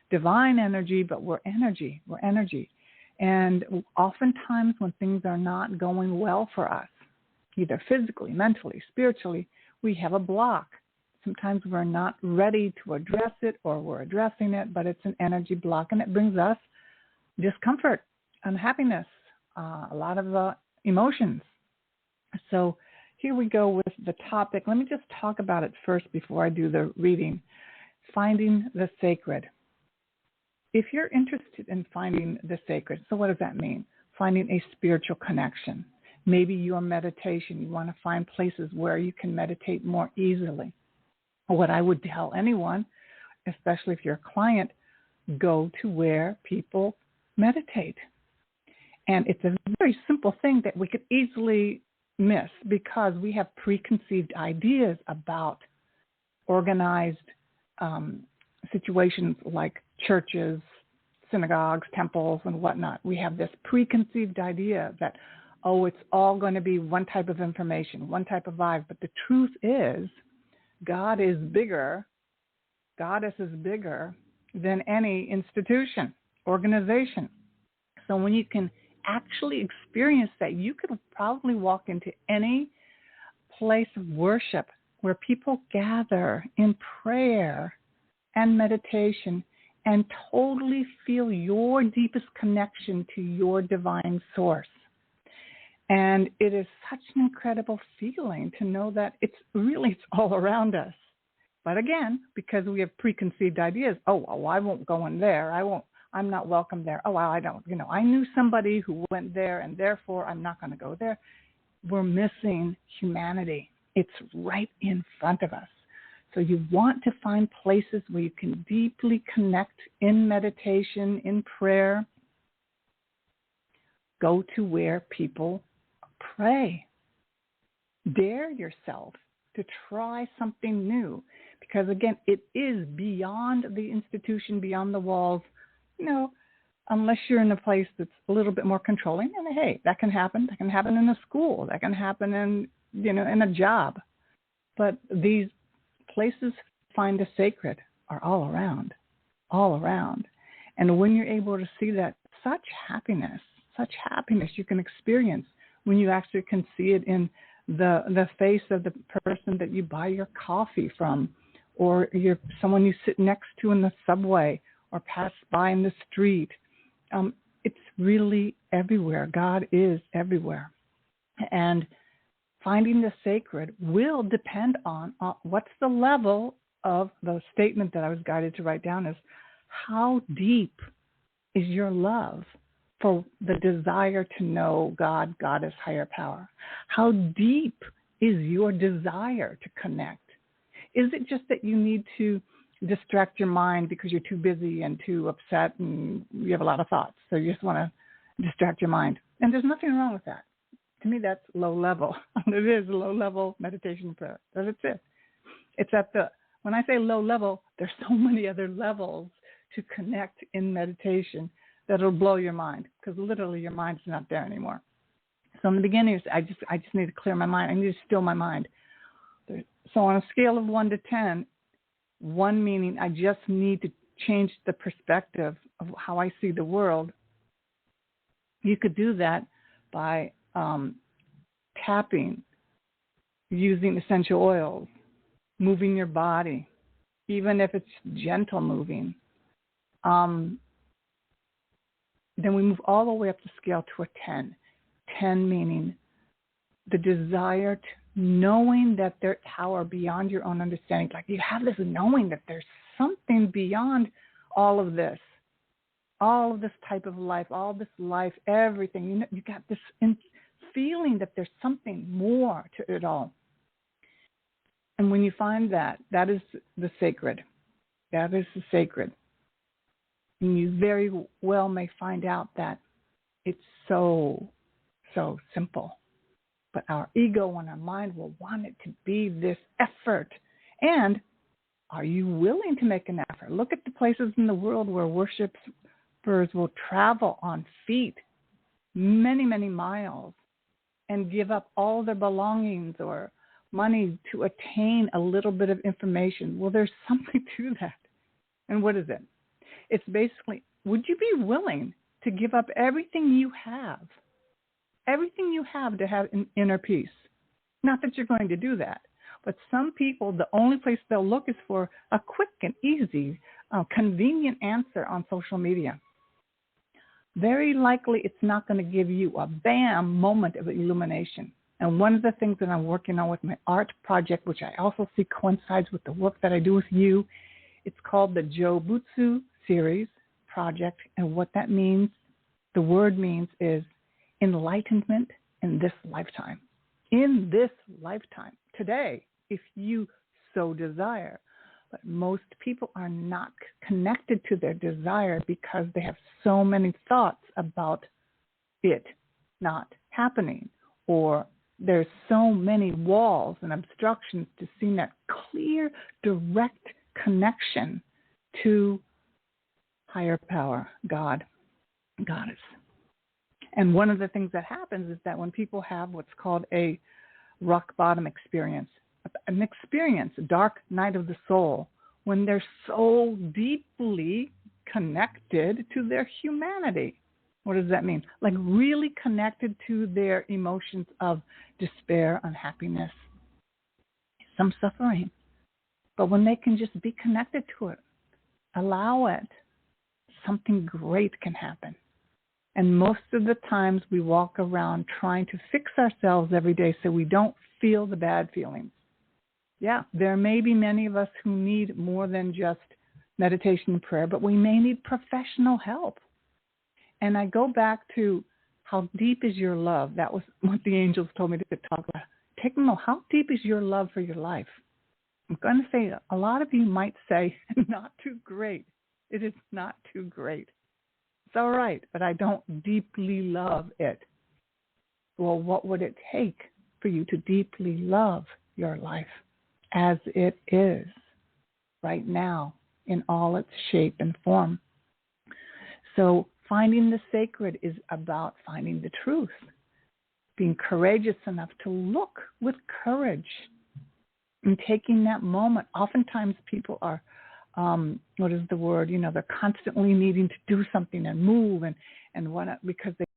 divine energy, but we're energy. We're energy. And oftentimes when things are not going well for us, either physically, mentally, spiritually, we have a block. Sometimes we're not ready to address it, or we're addressing it, but it's an energy block, and it brings us discomfort, unhappiness, a lot of emotions. So here we go with the topic. Let me just talk about it first before I do the reading. Finding the sacred. If you're interested in finding the sacred, so what does that mean? Finding a spiritual connection. Maybe your meditation, you want to find places where you can meditate more easily. What I would tell anyone, especially if you're a client, go to where people meditate. And it's a very simple thing that we could easily miss because we have preconceived ideas about organized situations like churches, synagogues, temples, and whatnot. We have this preconceived idea that, oh, it's all going to be one type of information, one type of vibe. But the truth is, God is bigger, Goddess is bigger than any institution, organization. So when you can actually experience that, you could probably walk into any place of worship where people gather in prayer and meditation and totally feel your deepest connection to your divine source. And it is such an incredible feeling to know that it's all around us. But again, because we have preconceived ideas, oh, well, I won't go in there. I'm not welcome there. Oh, well, I don't, I knew somebody who went there and therefore I'm not going to go there. We're missing humanity. It's right in front of us. So you want to find places where you can deeply connect in meditation, in prayer. Go to where people pray. Dare yourself to try something new. Because again, it is beyond the institution, beyond the walls, unless you're in a place that's a little bit more controlling. And hey, that can happen. That can happen in a school. That can happen in a job. But these places find the sacred are all around. And when you're able to see that, such happiness you can experience when you actually can see it in the face of the person that you buy your coffee from, or someone you sit next to in the subway or pass by in the street. It's really everywhere. God is everywhere. And finding the sacred will depend on what's the level of the statement that I was guided to write down is, how deep is your love for the desire to know God, Goddess, higher power? How deep is your desire to connect? Is it just that you need to distract your mind because you're too busy and too upset and you have a lot of thoughts, so you just want to distract your mind? And there's nothing wrong with that. To me, that's low level. It is low level meditation prayer. That's it. It's when I say low level, there's so many other levels to connect in meditation that'll blow your mind, because literally your mind's not there anymore. So in the beginning, I just need to clear my mind. I need to still my mind. So on a scale of 1 to 10, 1 meaning I just need to change the perspective of how I see the world. You could do that by tapping, using essential oils, moving your body, even if it's gentle moving. Then we move all the way up the scale to a 10. 10 meaning the desire to knowing that there's power beyond your own understanding. Like you have this knowing that there's something beyond all of this type of life, all this life, everything. You got this feeling that there's something more to it all. And when you find that is the sacred. That is the sacred. And you very well may find out that it's so simple. But our ego and our mind will want it to be this effort. And are you willing to make an effort? Look at the places in the world where worshipers will travel on feet many, many miles and give up all their belongings or money to attain a little bit of information. Well, there's something to that. And what is it? It's basically, would you be willing to give up everything you have to have inner peace? Not that you're going to do that, but some people, the only place they'll look is for a quick and easy, convenient answer on social media. Very likely it's not going to give you a bam moment of illumination. And one of the things that I'm working on with my art project, which I also see coincides with the work that I do with you, it's called the Jobutsu series project. And what that means, the word means, is enlightenment in this lifetime. In this lifetime, today, if you so desire. But most people are not connected to their desire because they have so many thoughts about it not happening, or there's so many walls and obstructions to seeing that clear, direct connection to higher power, God, Goddess. And one of the things that happens is that when people have what's called a rock bottom experience, an experience, a dark night of the soul, when they're so deeply connected to their humanity. What does that mean? Like really connected to their emotions of despair, unhappiness, some suffering. But when they can just be connected to it, allow it, something great can happen. And most of the times we walk around trying to fix ourselves every day so we don't feel the bad feelings. Yeah, there may be many of us who need more than just meditation and prayer, but we may need professional help. And I go back to how deep is your love? That was what the angels told me to talk about. Take a moment. How deep is your love for your life? I'm going to say a lot of you might say, not too great. It is not too great. It's all right, but I don't deeply love it. Well, what would it take for you to deeply love your life as it is right now in all its shape and form? So finding the sacred is about finding the truth, being courageous enough to look with courage and taking that moment. Oftentimes people are, what is the word? They're constantly needing to do something and move and want to, because they